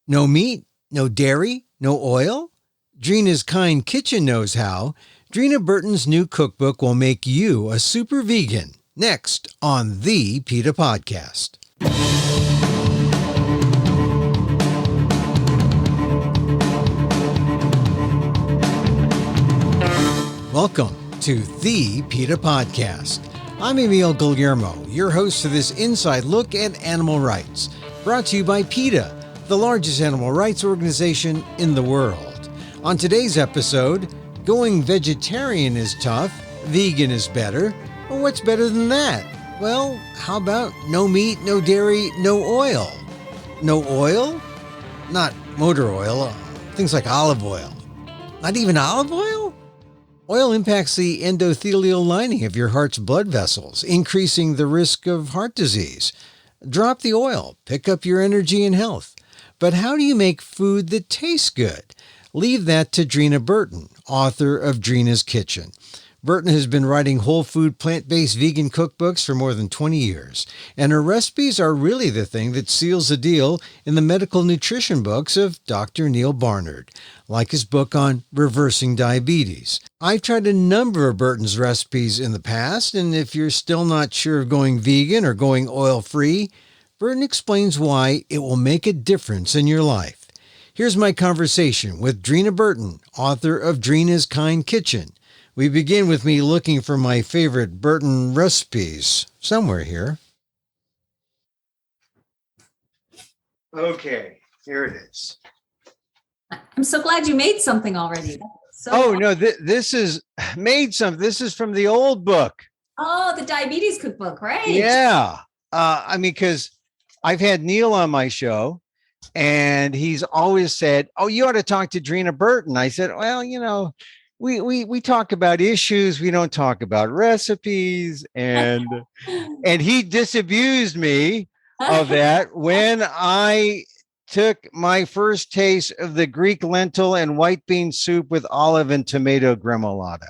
No meat, no dairy, no oil? Dreena's Kind Kitchen knows how. Dreena Burton's new cookbook will make you a super vegan. Next on the PETA Podcast. Welcome to the PETA Podcast. I'm Emil Guillermo, your host for this inside look at animal rights, brought to you by PETA, the largest animal rights organization in the world. On today's episode, going vegetarian is tough, vegan is better. Well, what's better than that? Well, how about no meat, no dairy, no oil? No oil? Not motor oil, things like olive oil. Not even olive oil? Oil impacts the endothelial lining of your heart's blood vessels, increasing the risk of heart disease. Drop the oil, pick up your energy and health. But how do you make food that tastes good? Leave that to Dreena Burton, author of Dreena's Kitchen. Burton has been writing whole food, plant-based vegan cookbooks for more than 20 years, and her recipes are really the thing that seals the deal in the medical nutrition books of Dr. Neil Barnard, like his book on reversing diabetes. I've tried a number of Burton's recipes in the past, and if you're still not sure of going vegan or going oil-free, Burton explains why it will make a difference in your life. Here's my conversation with Dreena Burton, author of Dreena's Kind Kitchen. We begin with me looking for my favorite Burton recipes somewhere here. Okay, here it is. I'm so glad you made something already. No, this is made some. This is from the old book. Oh, the diabetes cookbook, right? Yeah. Because I've had Neil on my show, and he's always said, "Oh, you ought to talk to Dreena Burton." I said, "Well, we talk about issues. We don't talk about recipes." And he disabused me of that when I took my first taste of the Greek lentil and white bean soup with olive and tomato gremolata.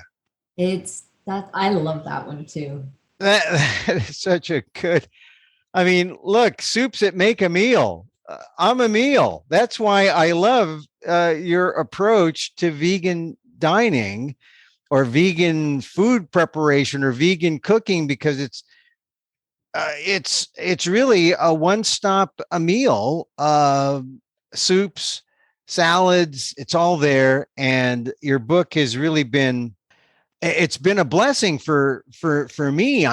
I love that one too. That is such a good. Look, soups that make a meal. I'm a meal. That's why I love your approach to vegan dining or vegan food preparation or vegan cooking, because it's really a one-stop meal. Soups, salads, it's all there. And your book has really been, it's been a blessing for me.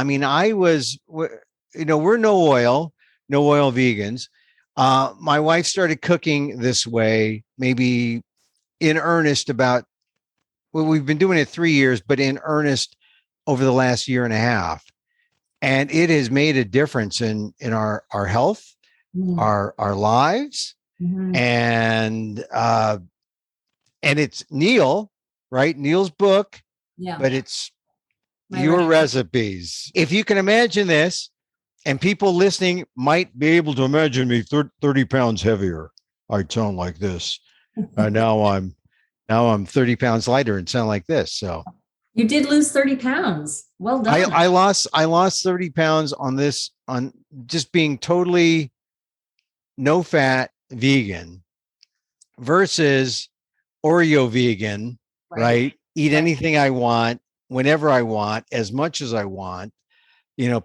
We're no oil vegans. My wife started cooking this way, maybe in earnest we've been doing it 3 years, but in earnest over the last year and a half. And it has made a difference in our health, our lives. Mm-hmm. And it's Neil, right? Neil's book, yeah, but it's your recipes. If you can imagine this, and people listening might be able to imagine me 30 pounds heavier. I sound like this. Now I'm 30 pounds lighter and sound like this. So you did lose 30 pounds. Well done. I lost 30 pounds on just being totally no fat vegan versus Oreo vegan, right? Eat anything I want, whenever I want, as much as I want.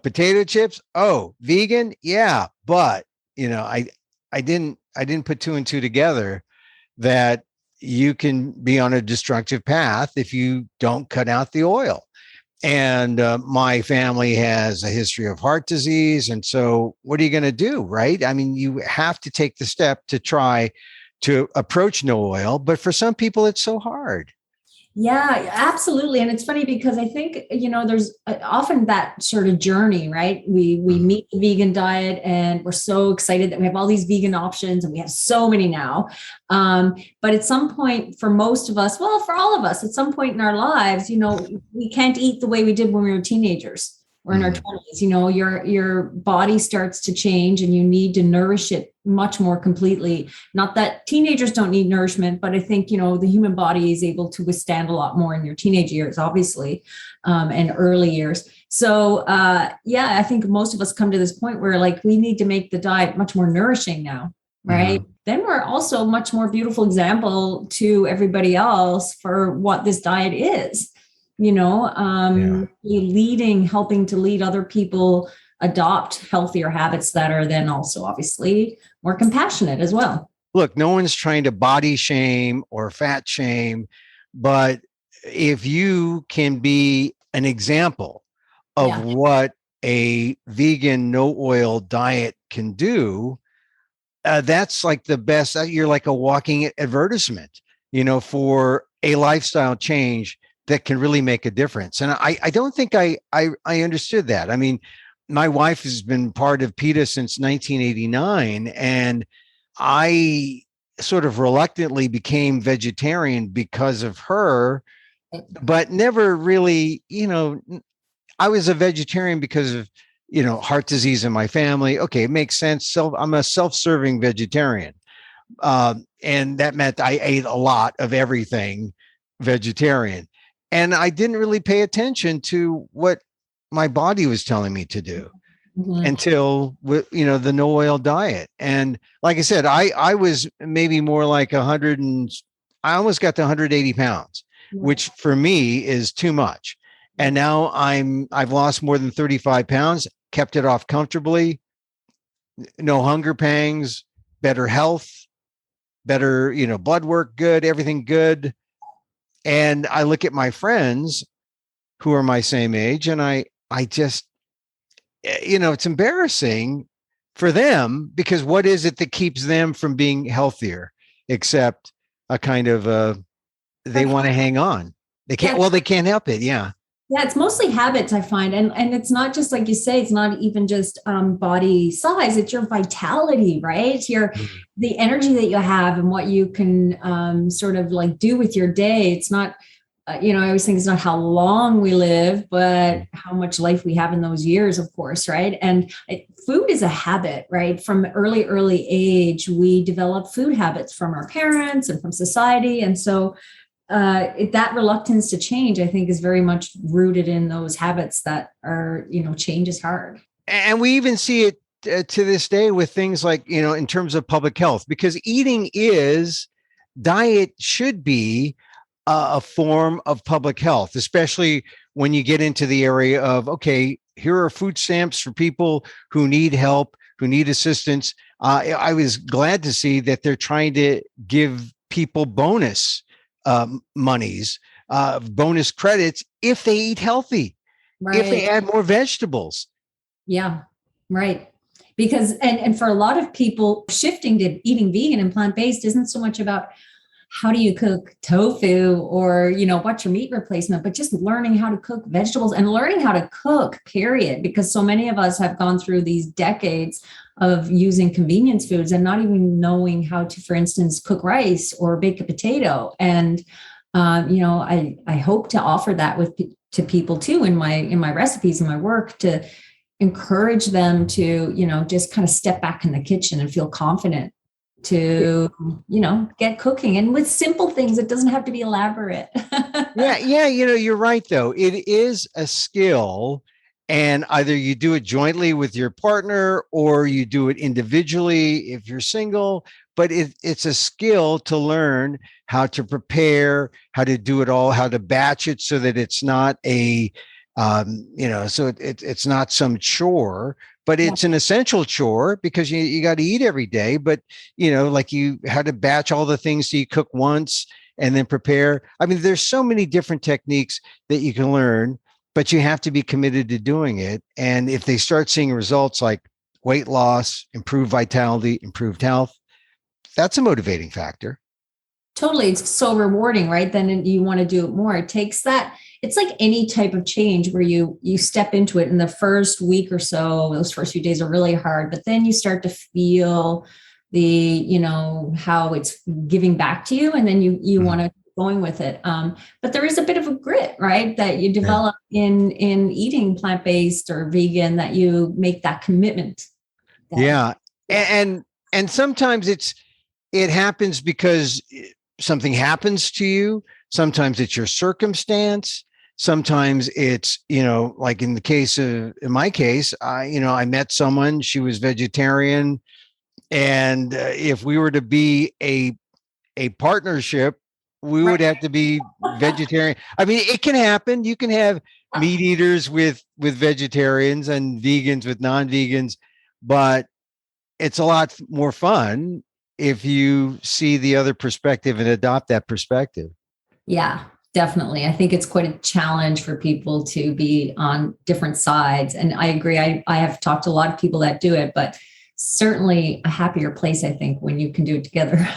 Potato chips. Oh, vegan. Yeah. But, I didn't put two and two together that you can be on a destructive path if you don't cut out the oil. And my family has a history of heart disease. And so what are you going to do? Right. You have to take the step to try to approach no oil. But for some people, it's so hard. Yeah, absolutely. And it's funny because I think, there's often that sort of journey, right? We meet the vegan diet and we're so excited that we have all these vegan options and we have so many now. But at some point for most of us, well, for all of us, at some point in our lives, we can't eat the way we did when we were teenagers or in our 20s. Your body starts to change and you need to nourish it much more completely. Not that teenagers don't need nourishment, but I think, the human body is able to withstand a lot more in your teenage years, obviously, and early years. So, I think most of us come to this point where we need to make the diet much more nourishing now. right? Then we're also a much more beautiful example to everybody else for what this diet is, helping to lead other people adopt healthier habits that are then also obviously more compassionate as well. Look, no one's trying to body shame or fat shame, but if you can be an example of what a vegan no oil diet can do, that's like the best. You're like a walking advertisement, for a lifestyle change that can really make a difference. And I don't think I understood that. I mean, my wife has been part of PETA since 1989, and I sort of reluctantly became vegetarian because of her, but never really, I was a vegetarian because of, heart disease in my family. Okay, it makes sense. I'm a self-serving vegetarian. And that meant I ate a lot of everything vegetarian. And I didn't really pay attention to what my body was telling me to do until, the no oil diet. And like I said, I was maybe more like I almost got to 180 pounds, which for me is too much. And now I've lost more than 35 pounds, kept it off comfortably, no hunger pangs, better health, better, blood work, good, everything good. And I look at my friends who are my same age, and I just, it's embarrassing for them, because what is it that keeps them from being healthier except a kind of, they want to hang on. They can't, they can't help it. Yeah. Yeah, it's mostly habits, I find. And it's not just like you say, it's not even just body size, it's your vitality, right? The energy that you have and what you can sort of like do with your day. It's not, I always think it's not how long we live, but how much life we have in those years, of course, right? And food is a habit, right? From early age, we develop food habits from our parents and from society. And so that reluctance to change, I think, is very much rooted in those habits that are, change is hard. And we even see it to this day with things like, in terms of public health, because diet should be a form of public health, especially when you get into the area of, okay, here are food stamps for people who need help, who need assistance. I was glad to see that they're trying to give people bonus monies, bonus credits if they eat healthy, if they add more vegetables. Yeah, right. Because, and for a lot of people, shifting to eating vegan and plant-based isn't so much about how do you cook tofu or, what's your meat replacement, but just learning how to cook vegetables and learning how to cook, period. Because so many of us have gone through these decades of using convenience foods and not even knowing how to, for instance, cook rice or bake a potato. And, I hope to offer that to people too, in my recipes and my work, to encourage them to, just kind of step back in the kitchen and feel confident to, get cooking, and with simple things. It doesn't have to be elaborate. Yeah. You're right, though. It is a skill, and either you do it jointly with your partner or you do it individually if you're single, but it's a skill to learn how to prepare, how to do it all, how to batch it so that it's not it's not some chore, but it's an essential chore, because you got to eat every day. But, like you had to batch all the things so you cook once and then prepare. I mean, there's so many different techniques that you can learn, but you have to be committed to doing it. And if they start seeing results like weight loss, improved vitality, improved health, that's a motivating factor. Totally. It's so rewarding, right? Then you want to do it more. It takes that. It's like any type of change where you step into it in the first week or so. Those first few days are really hard, but then you start to feel how it's giving back to you. And then you want to keep going with it. But there is a bit of a grit, right, that you develop in eating plant-based or vegan, that you make that commitment. And sometimes it happens because something happens to you. Sometimes it's your circumstance. Sometimes it's, like in my case, I met someone, she was vegetarian. And if we were to be a partnership, we would have to be vegetarian. I mean, it can happen. You can have meat eaters with vegetarians and vegans with non-vegans, but it's a lot more fun if you see the other perspective and adopt that perspective. Yeah, definitely. I think it's quite a challenge for people to be on different sides. And I agree. I have talked to a lot of people that do it, but certainly a happier place, I think, when you can do it together.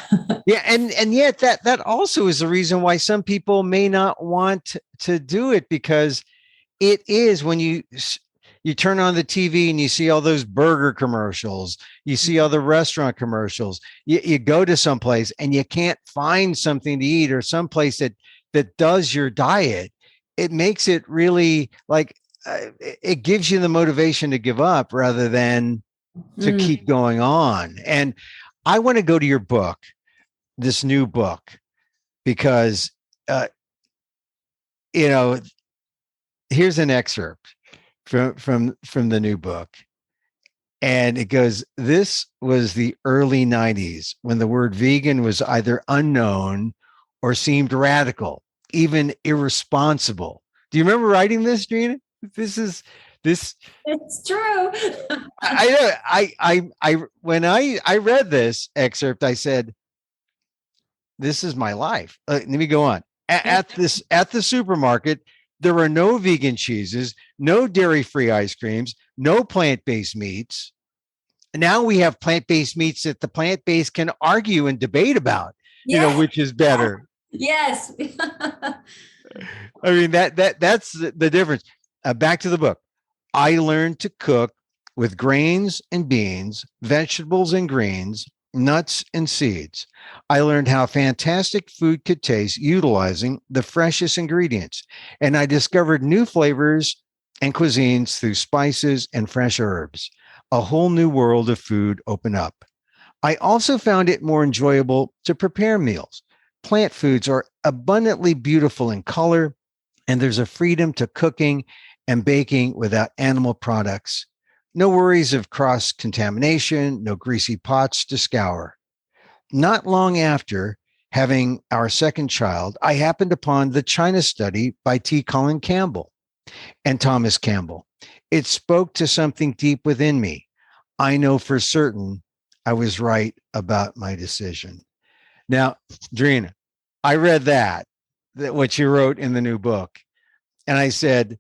Yeah, and yet that also is the reason why some people may not want to do it, because it is when you turn on the TV and you see all those burger commercials, you see all the restaurant commercials, you go to some place and you can't find something to eat or some place that does your diet. It makes it really like it gives you the motivation to give up rather than to keep going on. And I want to go to your book, this new book, because here's an excerpt from the new book, and it goes, "This was the early 90s when the word vegan was either unknown or seemed radical, even irresponsible." Do you remember writing this, Dreena? This It's true. I when I read this excerpt, I said, "This is my life." Let me go on. At the supermarket, there were no vegan cheeses, no dairy-free ice creams, no plant-based meats. Now we have plant-based meats that the plant-based can argue and debate about, which is better. Yes. I mean, that's the difference. Back to the book. I learned to cook with grains and beans, vegetables and greens, nuts and seeds. I learned how fantastic food could taste utilizing the freshest ingredients. And I discovered new flavors and cuisines through spices and fresh herbs. A whole new world of food opened up. I also found it more enjoyable to prepare meals. Plant foods are abundantly beautiful in color, and there's a freedom to cooking and baking without animal products. No worries of cross-contamination, no greasy pots to scour. Not long after having our second child, I happened upon the China study by T. Colin Campbell and Thomas Campbell. It spoke to something deep within me. I know for certain I was right about my decision. Now, Dreena, I read that what you wrote in the new book, and I said,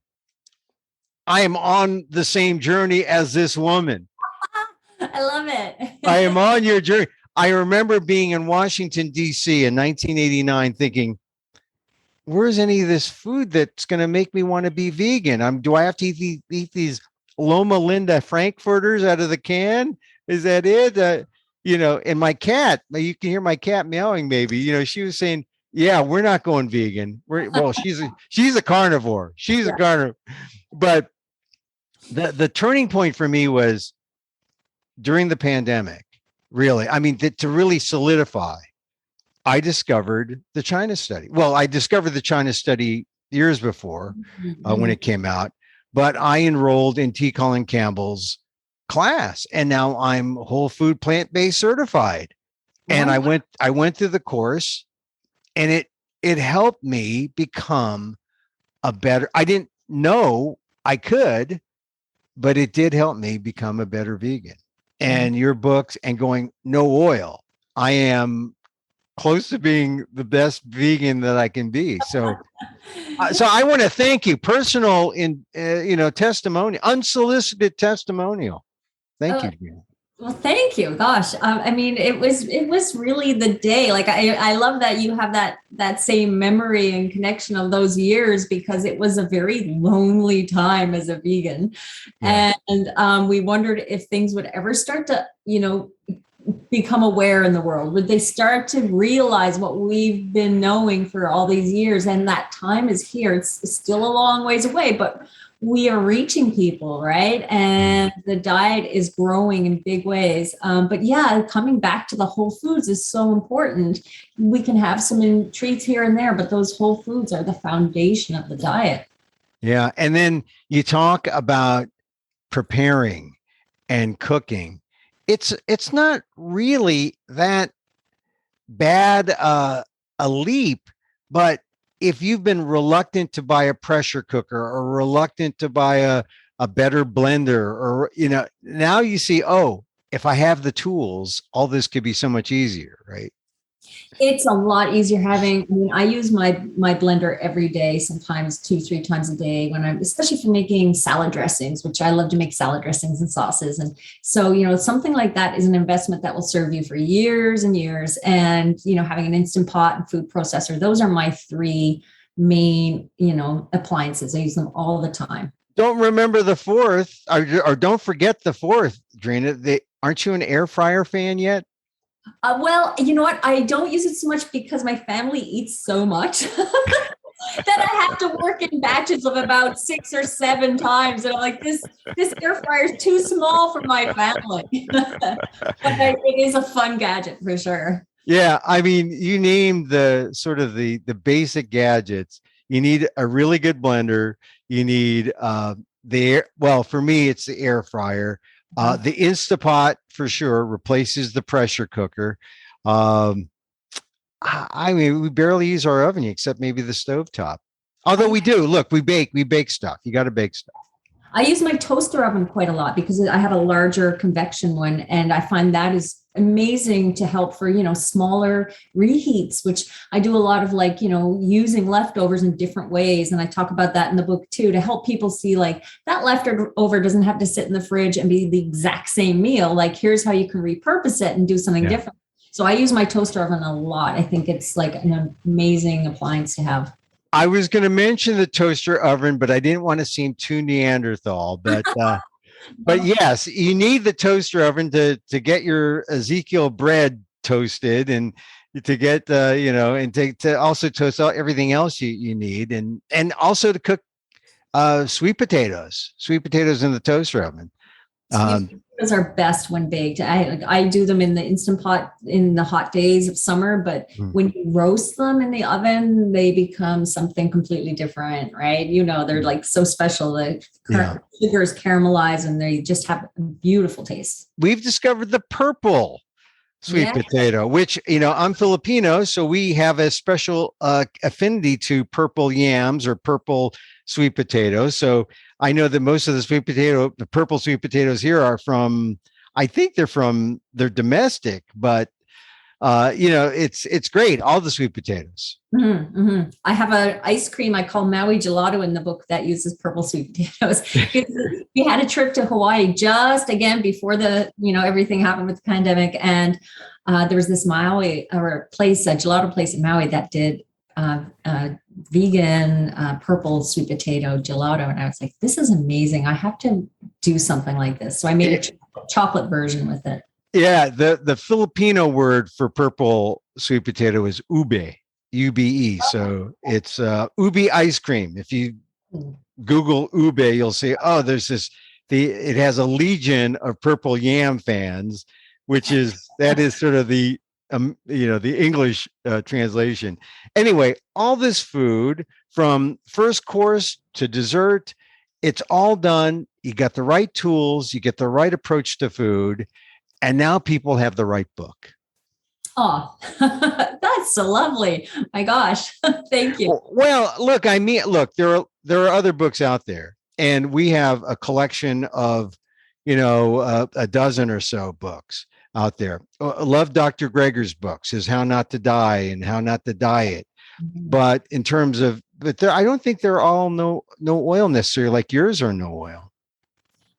I am on the same journey as this woman. I love it. I am on your journey. I remember being in Washington, D.C. in 1989 thinking, where's any of this food that's going to make me want to be vegan? Do I have to eat these Loma Linda Frankfurters out of the can? Is that it? And my cat, you can hear my cat meowing maybe, she was saying, yeah, we're not going vegan. She's a carnivore. She's a carnivore. But the turning point for me was during the pandemic, really. I mean, to really solidify, I discovered the China study. Well, I discovered the China study years before when it came out, but I enrolled in T. Colin Campbell's class, and now I'm whole food plant-based certified. And I went through the course, and it helped me become a better. I didn't know I could, but it did help me become a better vegan. And your books and going no oil, I am close to being the best vegan that I can be. So I want to thank you. Personal testimony, unsolicited testimonial. Thank you. Well, thank you. Gosh, I mean, it was really the day. Like I love that you have that same memory and connection of those years, because it was a very lonely time as a vegan, and we wondered if things would ever start to become aware in the world. Would they start to realize what we've been knowing for all these years? And that time is here. It's still a long ways away, but we are reaching people, right? And the diet is growing in big ways. But yeah, coming back to the whole foods is so important. We can have some treats here and there, but those whole foods are the foundation of the diet. Yeah. And then you talk about preparing and cooking. it's not really that bad a leap, but if you've been reluctant to buy a pressure cooker or reluctant to buy a better blender, or now you see, oh, if I have the tools, all this could be so much easier, right? It's a lot easier having, I mean, I use my blender every day, sometimes 2, 3 times a day when I'm, especially for making salad dressings, which I love to make salad dressings and sauces. And so, something like that is an investment that will serve you for years and years. And, having an Instant Pot and food processor, those are my three main, appliances. I use them all the time. Don't remember the fourth, or don't forget the fourth, Dreena. Aren't you an air fryer fan yet? Well, you know what? I don't use it so much because my family eats so much that I have to work in batches of about 6 or 7 times. And I'm like, this air fryer is too small for my family. But it is a fun gadget for sure. Yeah. I mean, you named the sort of the basic gadgets. You need a really good blender. You need well, for me, it's the air fryer. The Instapot for sure replaces the pressure cooker. I mean, we barely use our oven except maybe the stovetop. Although we do. Look, we bake stuff. You got to bake stuff. I use my toaster oven quite a lot because I have a larger convection one, and I find that is amazing to help for, smaller reheats, which I do a lot of, like, using leftovers in different ways. And I talk about that in the book too, to help people see, like, that leftover doesn't have to sit in the fridge and be the exact same meal. Like, here's how you can repurpose it and do something different. So I use my toaster oven a lot. I think it's like an amazing appliance to have. I was going to mention the toaster oven, but I didn't want to seem too Neanderthal. But but yes, you need the toaster oven to get your Ezekiel bread toasted, and to get and to also toast out everything else you need, and also to cook sweet potatoes in the toaster oven. Those are best when baked. I do them in the Instant Pot in the hot days of summer, but when you roast them in the oven, they become something completely different, right? They're like so special. The sugars caramelize and they just have a beautiful taste. We've discovered the purple sweet potato, which, I'm Filipino, so we have a special affinity to purple yams or purple sweet potatoes. So I know that most of the purple sweet potatoes here are from, I think they're domestic, but it's great. All the sweet potatoes. Mm-hmm, mm-hmm. I have an ice cream I call Maui Gelato in the book that uses purple sweet potatoes. We had a trip to Hawaii just again before everything happened with the pandemic, and there was this Maui or a gelato place in Maui that did vegan purple sweet potato gelato, and I was like, this is amazing. I have to do something like this. So I made a chocolate version with it. Yeah, the Filipino word for purple sweet potato is ube, ube. So it's ube ice cream. If you Google ube, you'll see, it has a legion of purple yam fans, that is sort of the English translation. Anyway, all this food from first course to dessert, it's all done. You got the right tools, you get the right approach to food. And now people have the right book. Oh, that's so lovely. My gosh. Thank you. Well, look, there are other books out there, and we have a collection of, a dozen or so books out there. I love Dr. Greger's books, his How Not to Die and How Not to Diet. Mm-hmm. But in terms of, I don't think they're all no oil necessarily, like yours are no oil.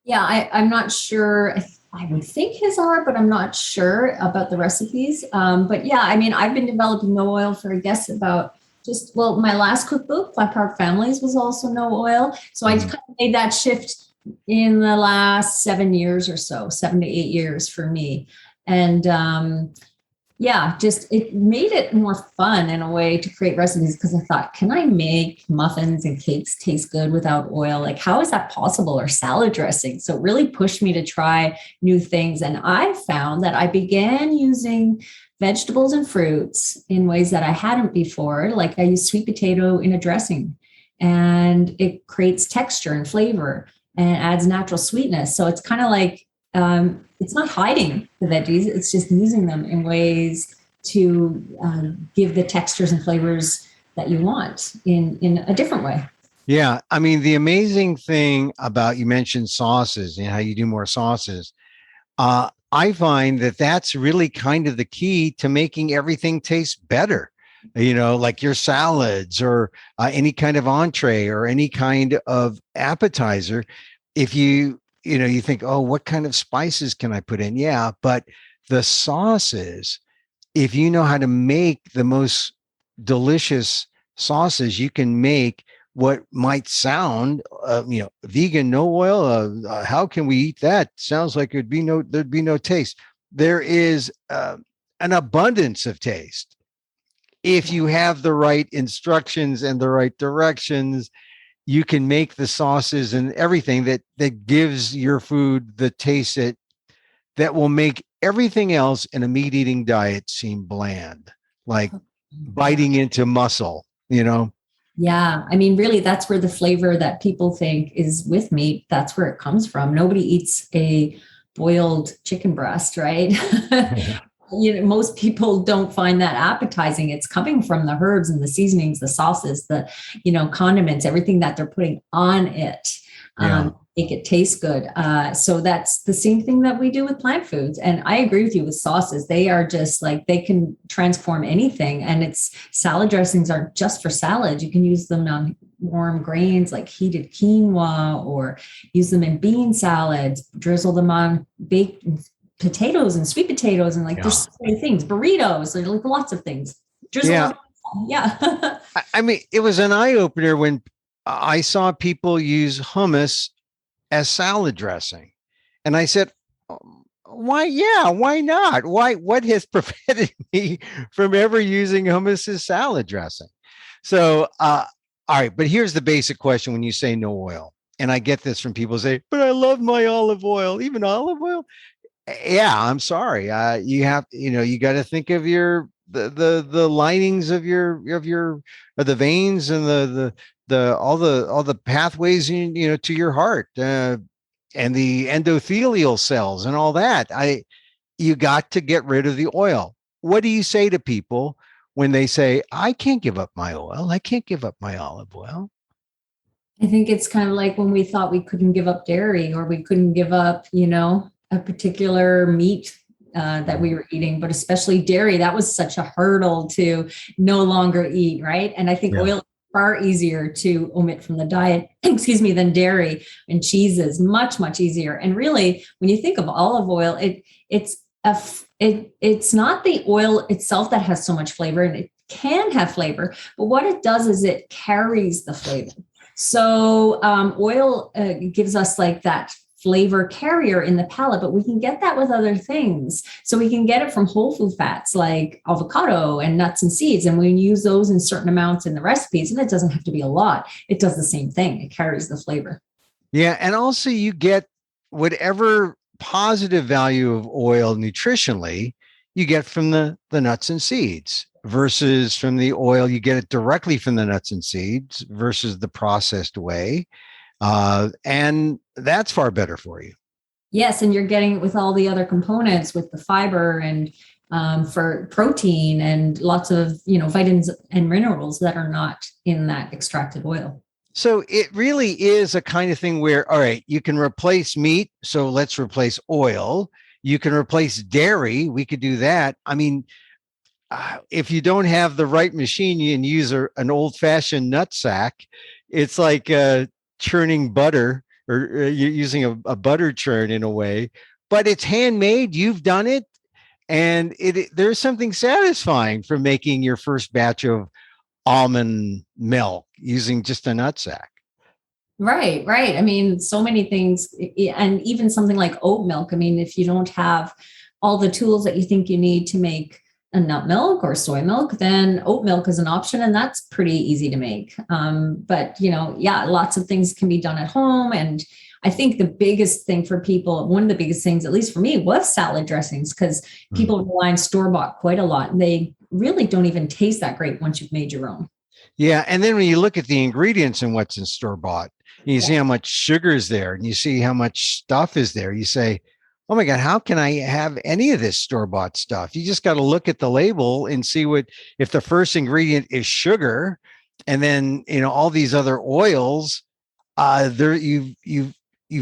Yeah, I'm not sure. I would think his are, but I'm not sure about the recipes. But yeah, I mean, I've been developing no oil for, I guess, about my last cookbook, Flat Park Families, was also no oil. So I kind of made that shift in the last 7 years or so, 7 to 8 years for me. And it made it more fun in a way to create recipes, because I thought, can I make muffins and cakes taste good without oil? Like, how is that possible? Or salad dressing? So it really pushed me to try new things. And I found that I began using vegetables and fruits in ways that I hadn't before. Like, I use sweet potato in a dressing, and it creates texture and flavor and adds natural sweetness. So it's kind of like it's not hiding the veggies, it's just using them in ways to give the textures and flavors that you want in a different way. Yeah. I mean, the amazing thing about, you mentioned sauces and how you do more sauces. I find that that's really kind of the key to making everything taste better. Like your salads or any kind of entree or any kind of appetizer. If you think, oh, what kind of spices can I put in? Yeah, but the sauces, if you know how to make the most delicious sauces, you can make what might sound, vegan, no oil. How can we eat that? Sounds like there'd be no taste. There is an abundance of taste if you have the right instructions and the right directions. You can make the sauces and everything that gives your food the taste that will make everything else in a meat eating diet seem bland, like biting into muscle. Yeah. I mean, really, that's where the flavor that people think is with meat, that's where it comes from. Nobody eats a boiled chicken breast, right? Most people don't find that appetizing. It's coming from the herbs and the seasonings, the sauces, the, condiments, everything that they're putting on it. Yeah. Make it taste good. So that's the same thing that we do with plant foods. And I agree with you with sauces. They are just like, they can transform anything. And salad dressings aren't just for salad. You can use them on warm grains like heated quinoa, or use them in bean salads, drizzle them on baked potatoes and sweet potatoes. And there's so many things, burritos, there's like lots of things. Drizzle them. Yeah. I mean, it was an eye opener when I saw people use hummus as salad dressing. And I said, why? Yeah, why not? What has prevented me from ever using hummus as salad dressing? So, all right, but here's the basic question when you say no oil. And I get this from people say, but I love my olive oil, even olive oil. Yeah, I'm sorry. You have, you got to think of the linings of the veins and all the pathways to your heart and the endothelial cells and all that. You got to get rid of the oil. What do you say to people when they say, I can't give up my oil, I can't give up my olive oil? I think it's kind of like when we thought we couldn't give up dairy, or we couldn't give up, a particular meat that we were eating, but especially dairy. That was such a hurdle to no longer eat, right? And I think oil is far easier to omit from the diet, than dairy, and cheeses, much, much easier. And really, when you think of olive oil, it's not the oil itself that has so much flavor, and it can have flavor, but what it does is it carries the flavor. So oil gives us like that flavor carrier in the palate, but we can get that with other things. So we can get it from whole food fats like avocado and nuts and seeds. And we use those in certain amounts in the recipes, and it doesn't have to be a lot. It does the same thing. It carries the flavor. Yeah. And also you get whatever positive value of oil nutritionally you get from the nuts and seeds versus from the oil. You get it directly from the nuts and seeds versus the processed way. And that's far better for you. Yes. And you're getting it with all the other components, with the fiber and for protein and lots of, vitamins and minerals that are not in that extracted oil. So it really is a kind of thing where, all right, you can replace meat. So let's replace oil. You can replace dairy. We could do that. I mean, if you don't have the right machine, you can use an old fashioned nut sack. It's like churning butter, or you're using a butter churn in a way, but it's handmade. You've done it. And there's something satisfying from making your first batch of almond milk using just a nutsack. Right. I mean, so many things, and even something like oat milk. I mean, if you don't have all the tools that you think you need to make a nut milk or soy milk, then oat milk is an option, and that's pretty easy to make. But lots of things can be done at home. And I think the biggest thing for people, one of the biggest things, at least for me, was salad dressings, because people rely on store-bought quite a lot. And they really don't even taste that great once you've made your own. Yeah. And then when you look at the ingredients and what's in store-bought, you see how much sugar is there, and you see how much stuff is there. You say, oh my God, how can I have any of this store-bought stuff? You just got to look at the label and see if the first ingredient is sugar, and then, all these other oils, there you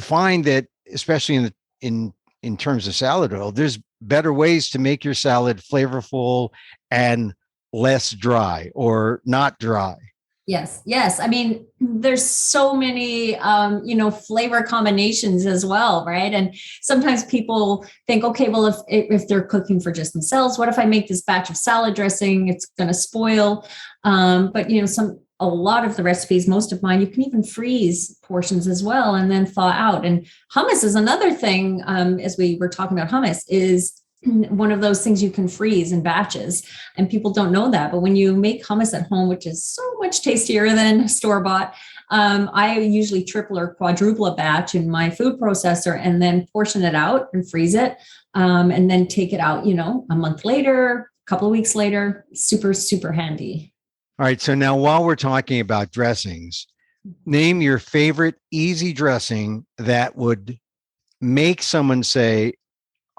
find that, especially in terms of salad oil, there's better ways to make your salad flavorful and less dry or not dry. Yes. Yes. I mean, there's so many, flavor combinations as well. Right. And sometimes people think, okay, well, if they're cooking for just themselves, what if I make this batch of salad dressing? It's going to spoil. But a lot of the recipes, most of mine, you can even freeze portions as well and then thaw out. And hummus is another thing, as we were talking about hummus, is one of those things you can freeze in batches, and people don't know that. But when you make hummus at home, which is so much tastier than store-bought, I usually triple or quadruple a batch in my food processor and then portion it out and freeze it, and then take it out, a month later, a couple of weeks later. Super, super handy. All right. So now, while we're talking about dressings, name your favorite easy dressing that would make someone say,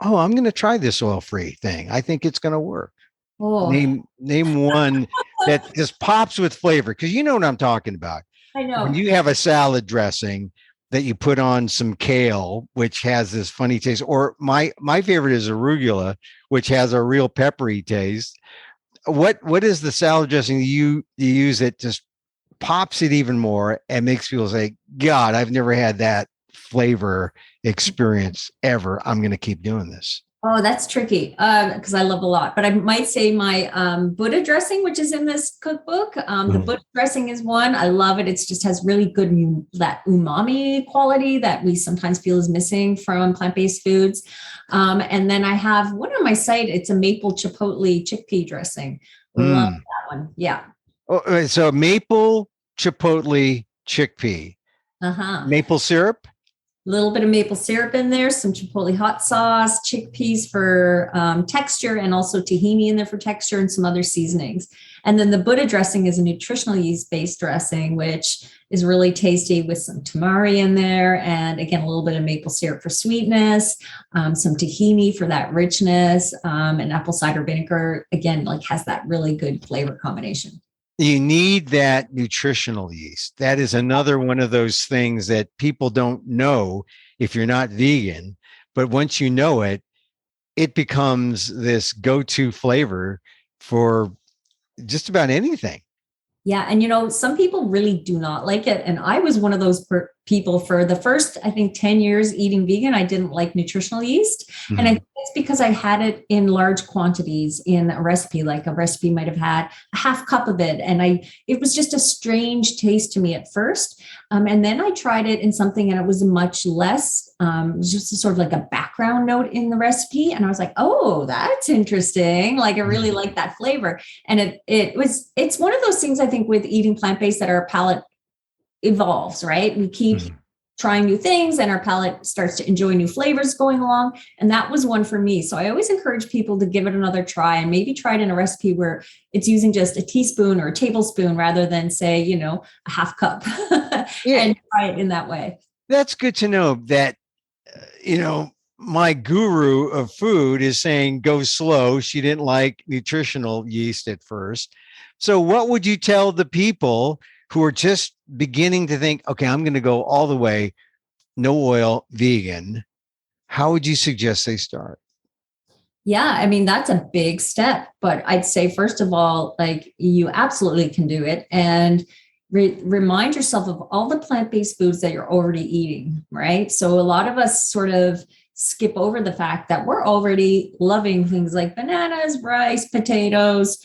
oh, I'm going to try this oil-free thing. I think it's going to work. Oh. Name one that just pops with flavor, because you know what I'm talking about. I know. When you have a salad dressing that you put on some kale, which has this funny taste, or my favorite is arugula, which has a real peppery taste. What is the salad dressing you use that just pops it even more and makes people say, God, I've never had that flavor experience ever. I'm going to keep doing this. Oh, that's tricky because I love a lot. But I might say my Buddha dressing, which is in this cookbook. The Buddha dressing is one. I love it. It just has really good that umami quality that we sometimes feel is missing from plant-based foods. And then I have one on my site. It's a maple chipotle chickpea dressing. Love that one. Yeah. Oh, so maple chipotle chickpea. Maple syrup. A little bit of maple syrup in there, some chipotle hot sauce, chickpeas for texture, and also tahini in there for texture, and some other seasonings. And then the Buddha dressing is a nutritional yeast-based dressing, which is really tasty with some tamari in there. And again, a little bit of maple syrup for sweetness, some tahini for that richness, and apple cider vinegar, again, has that really good flavor combination. You need that nutritional yeast. That is another one of those things that people don't know if you're not vegan. But once you know it, it becomes this go-to flavor for just about anything. Yeah. And, some people really do not like it. And I was one of those people for the first, I think, 10 years eating vegan. I didn't like nutritional yeast. Mm-hmm. And I think it's because I had it in large quantities in a recipe. Like a recipe might have had a half cup of it. And it was just a strange taste to me at first. And then I tried it in something and it was much less, just sort of like a background note in the recipe. And I was like, oh, that's interesting. I really like that flavor. And it's one of those things, I think, with eating plant-based that our palate evolves, right? We keep trying new things and our palate starts to enjoy new flavors going along. And that was one for me. So I always encourage people to give it another try and maybe try it in a recipe where it's using just a teaspoon or a tablespoon rather than say, a half cup and try it in that way. That's good to know that, my guru of food is saying go slow. She didn't like nutritional yeast at first. So what would you tell the people who are just beginning to think, okay, I'm going to go all the way, no oil, vegan? How would you suggest they start? Yeah, I mean, that's a big step, but I'd say, first of all, you absolutely can do it. And remind yourself of all the plant-based foods that you're already eating, right? So a lot of us sort of skip over the fact that we're already loving things like bananas, rice, potatoes,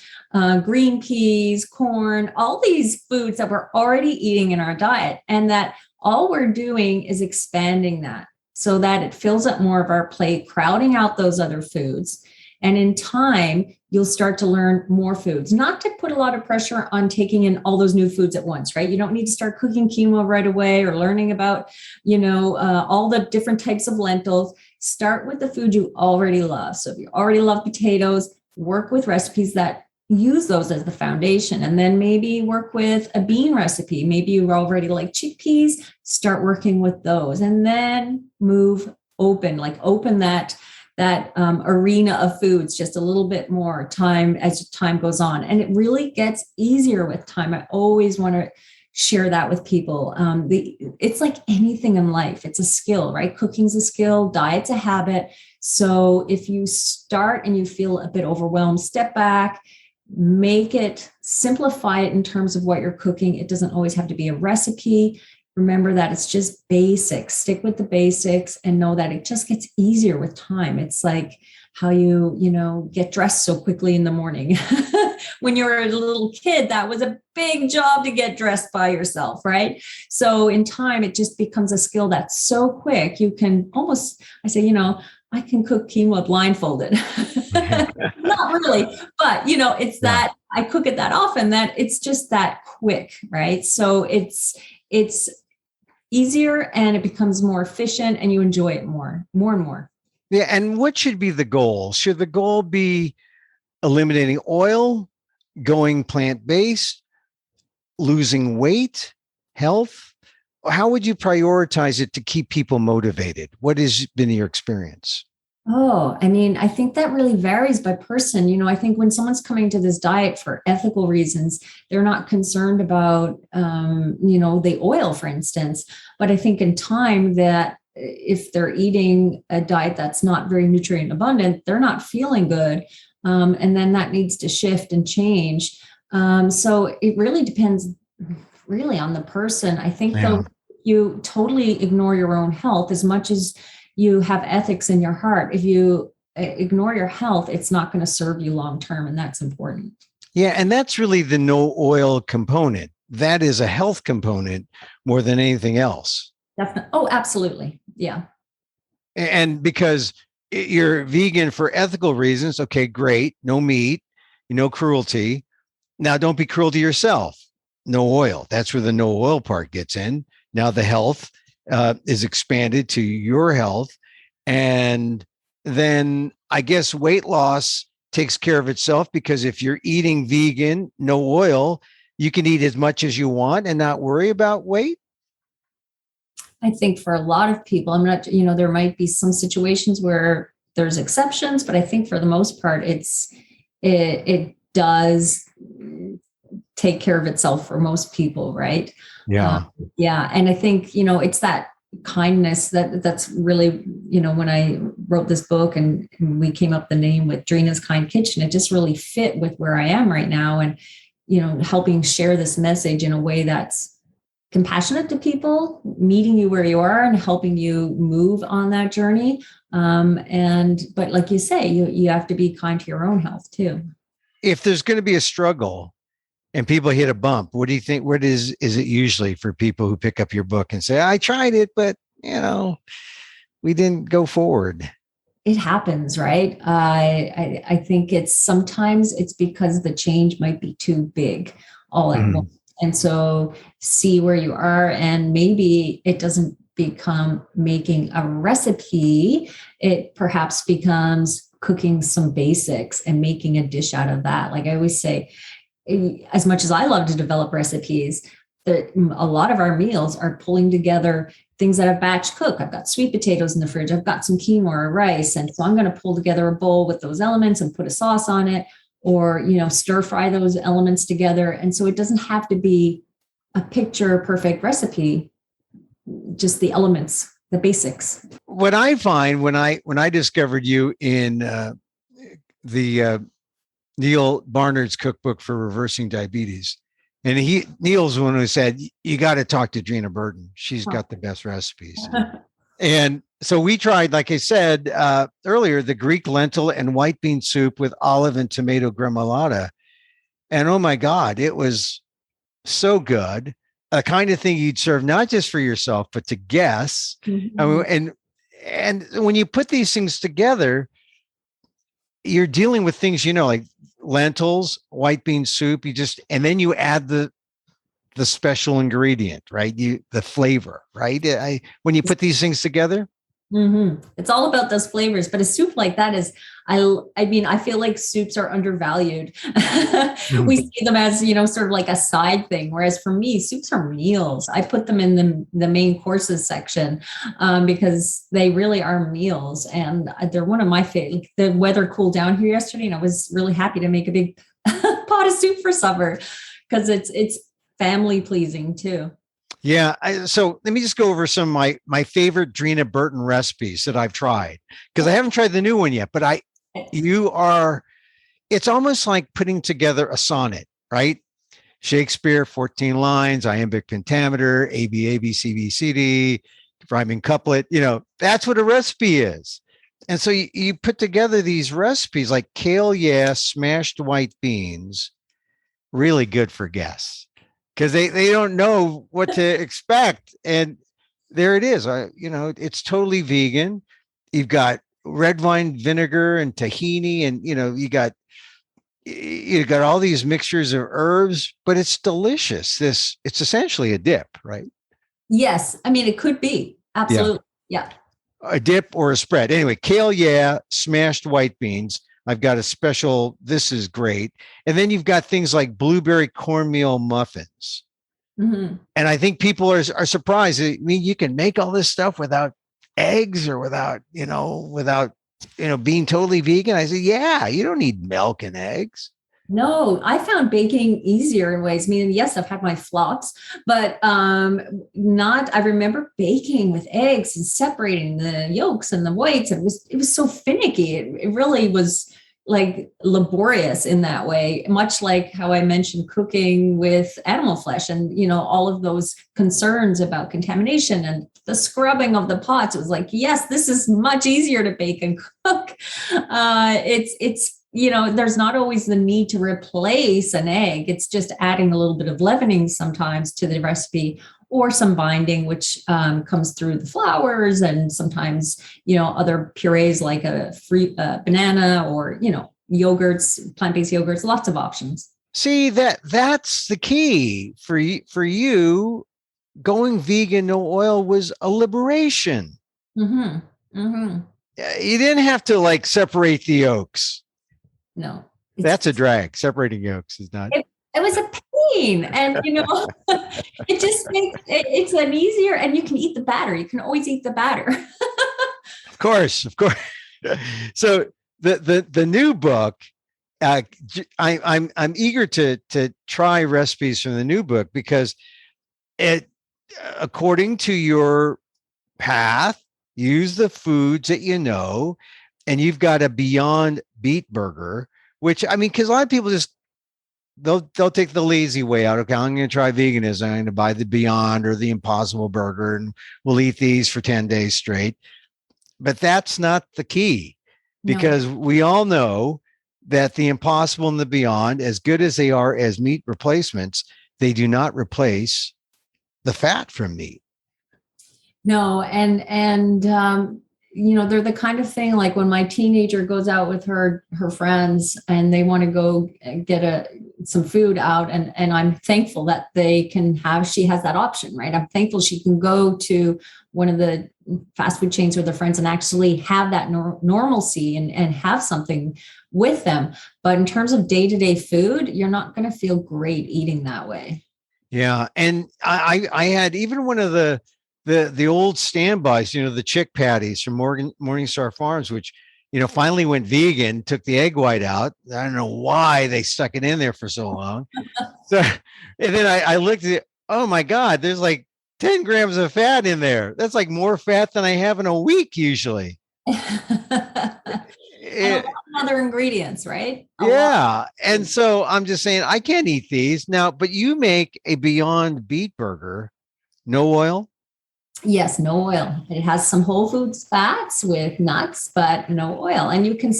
green peas, corn, all these foods that we're already eating in our diet. And that all we're doing is expanding that so that it fills up more of our plate, crowding out those other foods. And in time, you'll start to learn more foods, not to put a lot of pressure on taking in all those new foods at once, right? You don't need to start cooking quinoa right away or learning about, all the different types of lentils. Start with the food you already love. So if you already love potatoes, work with recipes that use those as the foundation, and then maybe work with a bean recipe. Maybe you already like chickpeas, start working with those, and then move open that arena of foods just a little bit more time as time goes on. And it really gets easier with time. I always want to share that with people. It's like anything in life. It's a skill, right? Cooking's a skill, diet's a habit. So if you start and you feel a bit overwhelmed, step back, simplify it in terms of what you're cooking. It doesn't always have to be a recipe. Remember that it's just basics. Stick with the basics and know that it just gets easier with time. It's like how you get dressed so quickly in the morning. When you were a little kid, that was a big job to get dressed by yourself, right? So in time, it just becomes a skill that's so quick. You can almost, I say, I can cook quinoa blindfolded. Not really, but it's that I cook it that often that it's just that quick, right? So it's easier and it becomes more efficient and you enjoy it more and more. Yeah. And what should be the goal? Should the goal be eliminating oil, going plant-based, losing weight, health? How would you prioritize it to keep people motivated? What has been your experience? Oh, I think that really varies by person. I think when someone's coming to this diet for ethical reasons, they're not concerned about, the oil, for instance. But I think in time that if they're eating a diet that's not very nutrient abundant, they're not feeling good. And then that needs to shift and change. So it really depends really on the person. I think though, you totally ignore your own health as much as you have ethics in your heart. If you ignore your health, it's not going to serve you long term. And that's important. Yeah. And that's really the no oil component. That is a health component more than anything else. Definitely. Oh, absolutely. Yeah. And because you're vegan for ethical reasons, okay, great. No meat, no cruelty. Now don't be cruel to yourself. No oil. That's where the no oil part gets in. Now the health is expanded to your health. And then I guess weight loss takes care of itself, because if you're eating vegan, no oil, you can eat as much as you want and not worry about weight. I think for a lot of people, I'm not, there might be some situations where there's exceptions, but I think for the most part, it does take care of itself for most people, right? Yeah. Yeah. And I think, it's that kindness that's really, when I wrote this book and we came up the name with Dreena's Kind Kitchen, it just really fit with where I am right now. And, helping share this message in a way that's compassionate to people, meeting you where you are and helping you move on that journey. But like you say, you have to be kind to your own health too. If there's going to be a struggle and people hit a bump, what do you think? What is it usually for people who pick up your book and say, I tried it, but we didn't go forward? It happens, right? I think sometimes it's because the change might be too big all at once. And so see where you are, and maybe it doesn't become making a recipe. It perhaps becomes cooking some basics and making a dish out of that. Like I always say, as much as I love to develop recipes, that a lot of our meals are pulling together things that I've batch cooked. I've got sweet potatoes in the fridge. I've got some quinoa or rice. And so I'm going to pull together a bowl with those elements and put a sauce on it, or, stir fry those elements together. And so it doesn't have to be a picture perfect recipe, just the elements, the basics. What I find when I discovered you in the Neil Barnard's cookbook for reversing diabetes, and Neil's the one who said, you got to talk to Dreena Burton. She's got the best recipes. And so we tried, like I said earlier, the Greek lentil and white bean soup with olive and tomato gremolata. And oh my God, it was so good. A kind of thing you'd serve not just for yourself, but to guests. And when you put these things together, you're dealing with things, like lentils, white bean soup, and then you add the special ingredient, right? The flavor, right? When you put these things together. It's all about those flavors, but a soup like that is, I mean, I feel like soups are undervalued. We see them as, sort of like a side thing. Whereas for me, soups are meals. I put them in the main courses section because they really are meals. And they're one of my favorite. The weather cooled down here yesterday, and I was really happy to make a big pot of soup for supper because it's family pleasing too. Yeah. So let me just go over some of my favorite Dreena Burton recipes that I've tried, because I haven't tried the new one yet, but it's almost like putting together a sonnet, right? Shakespeare, 14 lines, iambic pentameter, A, B, A, B, C, B, C, D, rhyming couplet, that's what a recipe is. And so you put together these recipes like kale, smashed white beans, really good for guests, because they don't know what to expect. And there it is. It's totally vegan. You've got red wine vinegar and tahini, and you got all these mixtures of herbs, but it's delicious. It's essentially a dip, right? Yes. I mean, it could be. Absolutely. Yeah. A dip or a spread. Anyway, kale, smashed white beans. I've got a special, this is great. And then you've got things like blueberry cornmeal muffins. And I think people are surprised. I mean, you can make all this stuff without eggs or without being totally vegan. I said, yeah, you don't need milk and eggs. No, I found baking easier in ways. I mean, yes, I've had my flops, but I remember baking with eggs and separating the yolks and the whites. It was so finicky. It really was like laborious in that way, much like how I mentioned cooking with animal flesh and, all of those concerns about contamination and the scrubbing of the pots. It was like, yes, this is much easier to bake and cook. There's not always the need to replace an egg. It's just adding a little bit of leavening sometimes to the recipe, or some binding, which comes through the flours, and sometimes, other purees like a banana or, yogurts, plant-based yogurts, lots of options. See, that's the key for you. Going vegan, no oil was a liberation. You didn't have to separate the yolks. No, that's a drag. Separating yolks is not. It was a pain, and it just makes it's an easier, and you can eat the batter. You can always eat the batter. Of course. So the new book, I'm eager to try recipes from the new book, because it, according to your path, use the foods that and you've got a Beyond Beet burger, which, I mean, because a lot of people just they'll take the lazy way out. Okay, I'm going to try veganism. I'm going to buy the Beyond or the Impossible burger, and we'll eat these for 10 days straight. But that's not the key, because we all know that the Impossible and the Beyond, as good as they are as meat replacements, they do not replace the fat from meat. No, and they're the kind of thing like when my teenager goes out with her friends and they want to go get some food out, and I'm thankful that she has that option, right? I'm thankful she can go to one of the fast food chains with her friends and actually have that normalcy and have something with them. But in terms of day-to-day food, you're not going to feel great eating that way. Yeah. And I had even one of the old standbys, the chick patties from Morningstar Farms, which, finally went vegan, took the egg white out. I don't know why they stuck it in there for so long. So, and then I looked at it. Oh my God, there's like 10 grams of fat in there. That's like more fat than I have in a week usually. And a lot of other ingredients, right? Yeah. And so I'm just saying, I can't eat these now, but you make a Beyond Beet burger, no oil. Yes, no oil. It has some whole foods fats with nuts, but no oil. And you can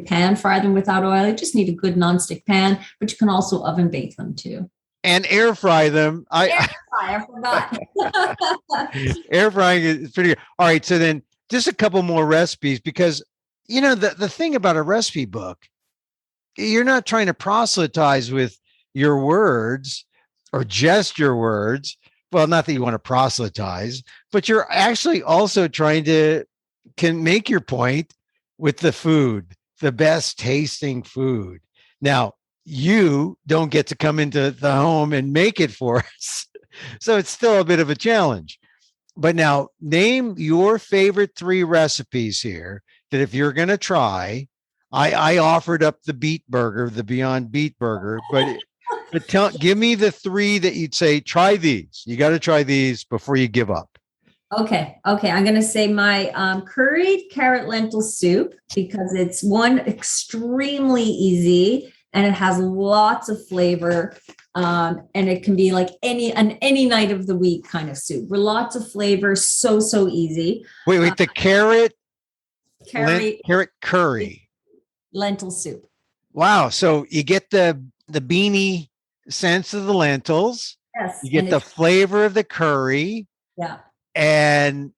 pan fry them without oil. You just need a good nonstick pan, but you can also oven bake them too. And air fry them. I forgot. Air frying is pretty good. All right. So then just a couple more recipes, because, the thing about a recipe book, you're not trying to proselytize with your words or just your words. Well, not that you want to proselytize, but you're actually also trying to can make your point with the food, the best tasting food. Now, you don't get to come into the home and make it for us. So it's still a bit of a challenge. But now name your favorite 3 recipes here that if you're going to try, I offered up the beet burger, the Beyond Beet burger, but give me the 3 that you'd say, try these. You got to try these before you give up. Okay. I'm going to say my curried carrot lentil soup, because it's one, extremely easy, and it has lots of flavor. And it can be like any night of the week kind of soup with lots of flavor. So easy. Wait, the carrot curry lentil soup. Wow. So you get the beanie sense of the lentils. Yes. You get the flavor of the curry. Yeah. And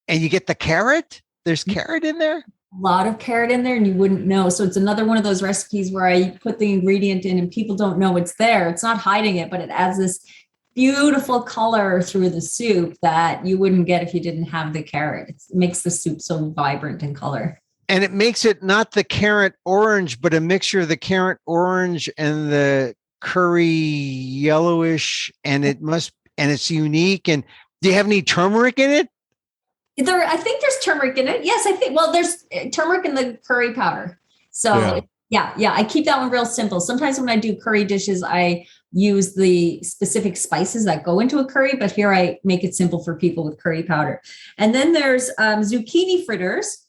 you get the carrot. There's carrot in there. A lot of carrot in there, and you wouldn't know. So it's another one of those recipes where I put the ingredient in and people don't know it's there. It's not hiding it, but it adds this beautiful color through the soup that you wouldn't get if you didn't have the carrot. It makes the soup so vibrant in color. And it makes it not the carrot orange, but a mixture of the carrot orange and the curry yellowish. And it's unique. And do you have any turmeric in it? I think there's turmeric in it. Yes, I think. Well, there's turmeric in the curry powder. So yeah. I keep that one real simple. Sometimes when I do curry dishes, I use the specific spices that go into a curry, but here I make it simple for people with curry powder. And then there's zucchini fritters.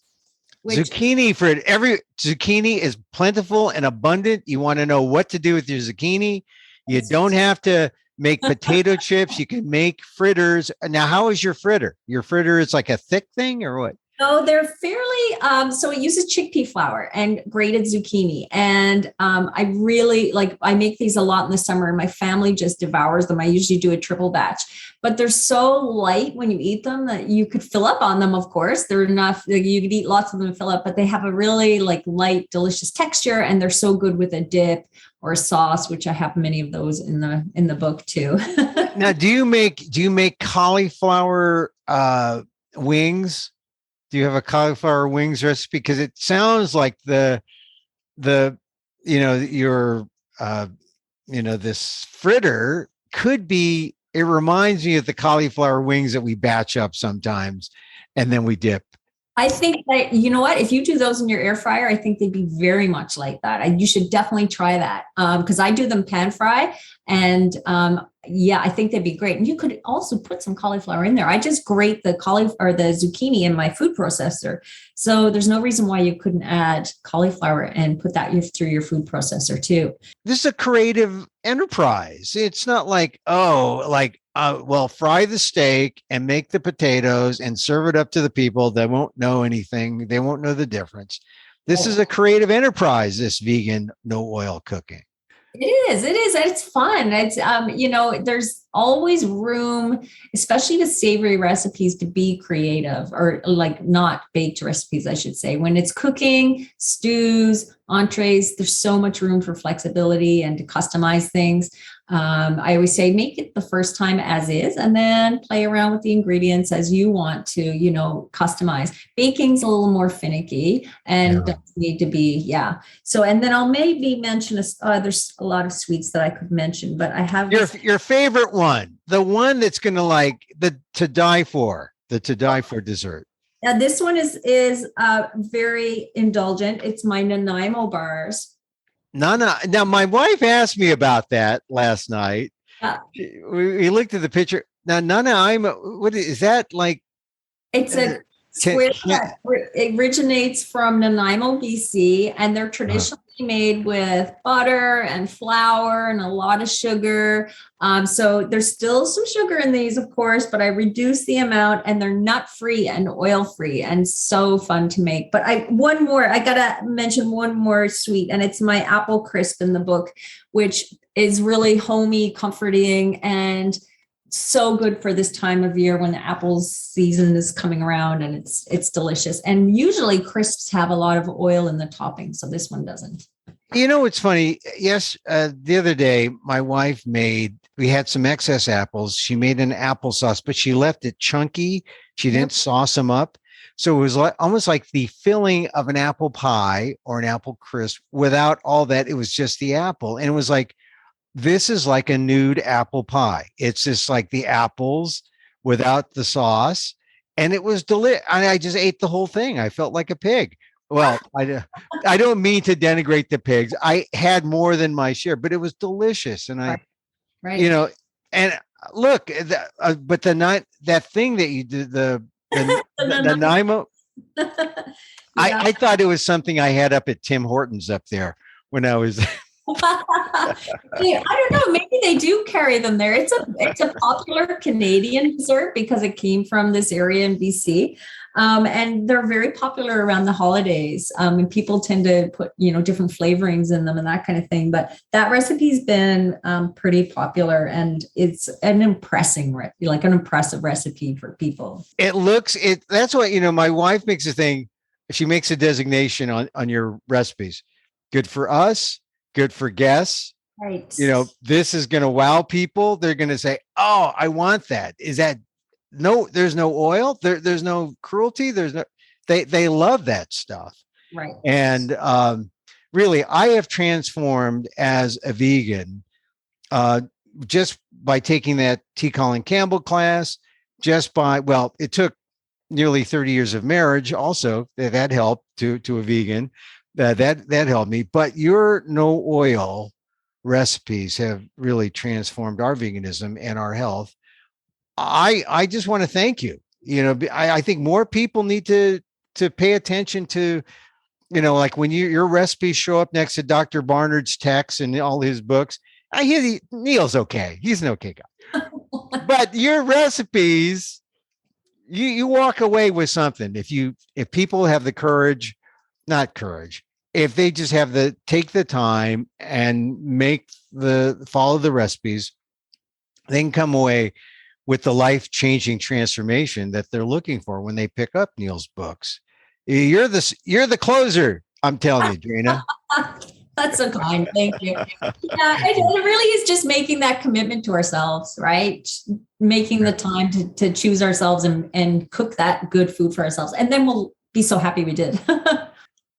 Zucchini every zucchini is plentiful and abundant. You want to know what to do with your zucchini. You don't have to make potato chips. You can make fritters. Now, how is your fritter? Your fritter is like a thick thing or what? No, they're fairly, so it uses chickpea flour and grated zucchini. And I really I make these a lot in the summer, and my family just devours them. I usually do a triple batch, but they're so light when you eat them that you could fill up on them. Of course, they're enough. You could eat lots of them and fill up, but they have a really light, delicious texture. And they're so good with a dip or a sauce, which I have many of those in the book too. Now, do you make cauliflower wings? Do you have a cauliflower wings recipe? Because it sounds like this fritter could be, it reminds me of the cauliflower wings that we batch up sometimes and then we dip. I think that, you know what, if you do those in your air fryer, I think they'd be very much like that. You should definitely try that because I do them pan fry, and I think they'd be great. And you could also put some cauliflower in there. I just grate the cauliflower or the zucchini in my food processor. So there's no reason why you couldn't add cauliflower and put that through your food processor too. This is a creative enterprise. It's not like, fry the steak and make the potatoes and serve it up to the people that won't know anything. They won't know the difference. This is a creative enterprise, this vegan, no oil cooking. It is. It's fun. It's, there's always room, especially with savory recipes, to be creative, or not baked recipes, I should say. When it's cooking, stews, entrees, there's so much room for flexibility and to customize things. I always say, make it the first time as is, and then play around with the ingredients as you want to, customize. Baking's a little more finicky and doesn't need to be, So, and then I'll maybe mention, there's a lot of sweets that I could mention, but I have your favorite one, the one that's going to to die for dessert. Now, this one is very indulgent. It's my Nanaimo bars. Nana. Now, my wife asked me about that last night. We looked at the picture. Now, Nanaimo, what is that like? It's a square that originates from Nanaimo, BC, and they're traditionally made with butter and flour and a lot of sugar. So there's still some sugar in these, of course, but I reduce the amount, and they're nut-free and oil-free and so fun to make. But I gotta mention one more sweet, and it's my apple crisp in the book, which is really homey, comforting, and so good for this time of year when the apple season is coming around, and it's delicious. And usually crisps have a lot of oil in the topping, so this one doesn't. It's funny. Yes, the other day my wife made we had some excess apples. She made an applesauce, but she left it chunky. She didn't sauce them up. So it was like almost like the filling of an apple pie or an apple crisp without all that. It was just the apple. And it was like, this is like a nude apple pie. It's just like the apples without the sauce. And it was delicious. I just ate the whole thing. I felt like a pig. Well, I don't mean to denigrate the pigs. I had more than my share, but it was delicious. And Right. you know, and look, but the night, that thing that you did, the Nanaimo, I thought it was something I had up at Tim Hortons up there when I was. I don't know. Maybe they do carry them there. It's a popular Canadian dessert because it came from this area in BC, and they're very popular around the holidays. And people tend to put different flavorings in them and that kind of thing. But that recipe's been pretty popular, and it's an impressive recipe for people. That's what my wife makes a thing. She makes a designation on your recipes. Good for us. Good for guests. Right. This is going to wow people. They're going to say, "Oh, I want that." Is that there's no oil. There's no cruelty. They love that stuff. Right. And really, I have transformed as a vegan just by taking that T. Colin Campbell class, it took nearly 30 years of marriage also that helped to a vegan. That helped me, but your no oil recipes have really transformed our veganism and our health. I just want to thank you. I think more people need to pay attention to, like when your recipes show up next to Dr. Barnard's texts and all his books. I hear Neil's okay. He's an okay guy, but your recipes, you walk away with something. If people have the courage, not courage, if they just take the time and follow the recipes, they can come away with the life-changing transformation that they're looking for when they pick up Neil's books. You're the closer. I'm telling you, Dreena. That's so kind. Thank you. Yeah, it really is just making that commitment to ourselves, right? Making the time to choose ourselves and cook that good food for ourselves. And then we'll be so happy we did.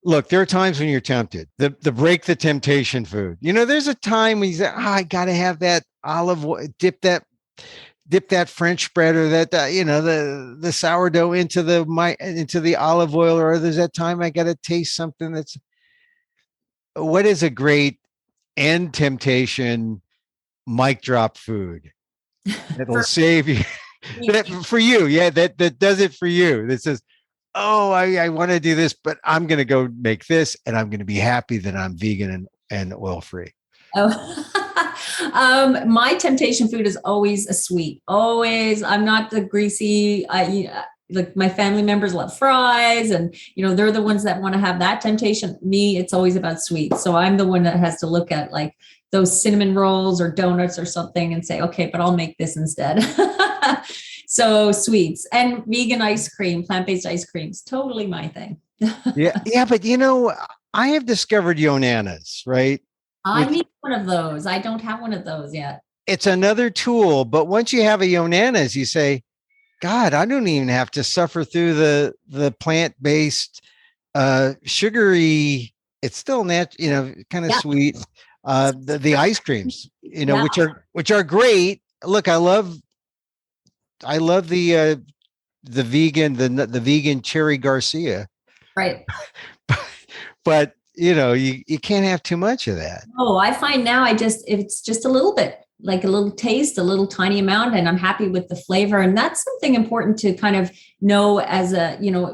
Look, there are times when you're tempted. The break the temptation food. There's a time when you say, I got to have that olive oil, dip that French bread or that the sourdough into the olive oil, or there's that time I got to taste something what is a great end temptation mic drop food that'll save you for you. Yeah, that does it for you. That says, oh, I want to do this, but I'm going to go make this, and I'm going to be happy that I'm vegan and oil free. Oh, my temptation food is always a sweet. Always, I'm not the greasy. Like my family members love fries, and they're the ones that want to have that temptation. Me, it's always about sweet. So I'm the one that has to look at like those cinnamon rolls or donuts or something and say, okay, but I'll make this instead. So sweets and vegan ice cream, plant-based ice creams, totally my thing. Yeah, but I have discovered Yonanas, right? I need one of those. I don't have one of those yet. It's another tool, but once you have a Yonanas, you say, God, I don't even have to suffer through the plant-based sugary. It's still kind of sweet. The ice creams, which are great. Look, I love the vegan Cherry Garcia. Right. But you can't have too much of that. Oh, I find now it's just a little bit, like a little taste, a little tiny amount, and I'm happy with the flavor. And that's something important to kind of know as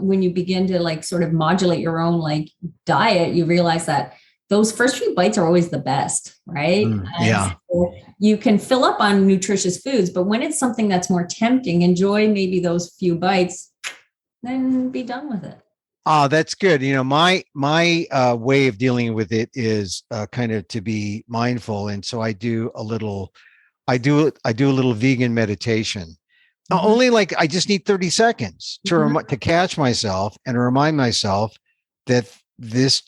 when you begin to like sort of modulate your own like diet, you realize that those first few bites are always the best, right? Yeah. So you can fill up on nutritious foods, but when it's something that's more tempting, enjoy maybe those few bites, then be done with it. Oh, that's good. My way of dealing with it is kind of to be mindful, and so I do a little vegan meditation. Mm-hmm. Only like I just need 30 seconds to catch myself and remind myself that this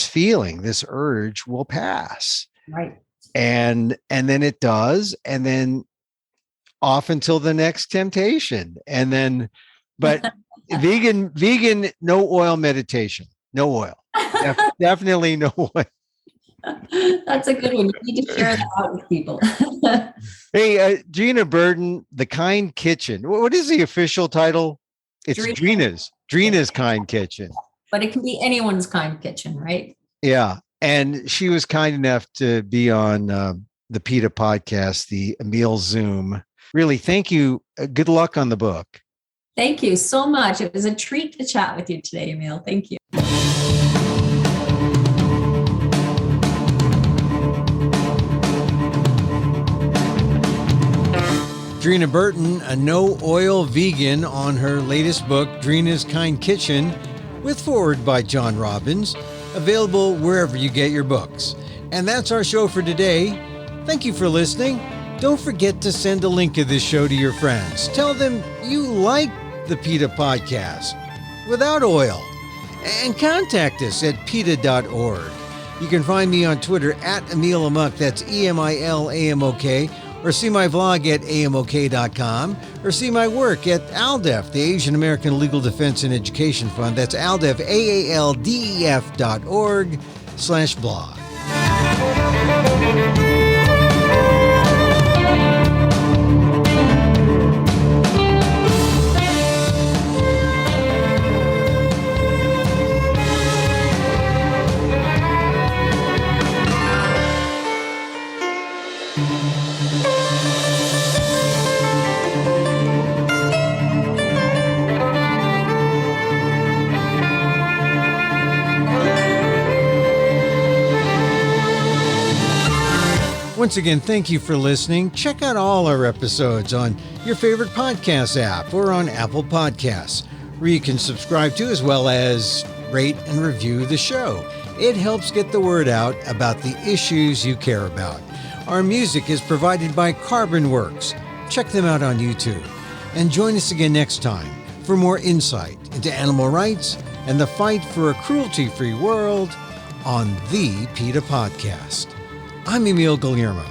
feeling, this urge will pass. Right. and then it does, and then off until the next temptation. And then, but vegan, no oil meditation, no oil. Definitely no oil. That's a good one. You need to share that out with people. Hey, Dreena Burton, The Kind Kitchen. What is the official title? It's Dreena's Kind Kitchen. But it can be anyone's kind kitchen, right? Yeah. And she was kind enough to be on the PETA podcast, the Emil Zoom. Really, thank you. Good luck on the book. Thank you so much. It was a treat to chat with you today, Emil. Thank you. Dreena Burton, a no-oil vegan, on her latest book, Dreena's Kind Kitchen, with foreword by John Robbins, available wherever you get your books. And that's our show for today. Thank you for listening. Don't forget to send a link of this show to your friends. Tell them you like the PETA Podcast without oil. And contact us at PETA.org. You can find me on Twitter at Emil Amok, that's EMILAMOK, or see my vlog at amok.com, or see my work at ALDEF, the Asian American Legal Defense and Education Fund. That's ALDEF, AALDEF.org/blog. Once again, thank you for listening. Check out all our episodes on your favorite podcast app or on Apple Podcasts, where you can subscribe to as well as rate and review the show. It helps get the word out about the issues you care about. Our music is provided by Carbon Works. Check them out on YouTube. And join us again next time for more insight into animal rights and the fight for a cruelty-free world on the PETA Podcast. I'm Emil Guillermo.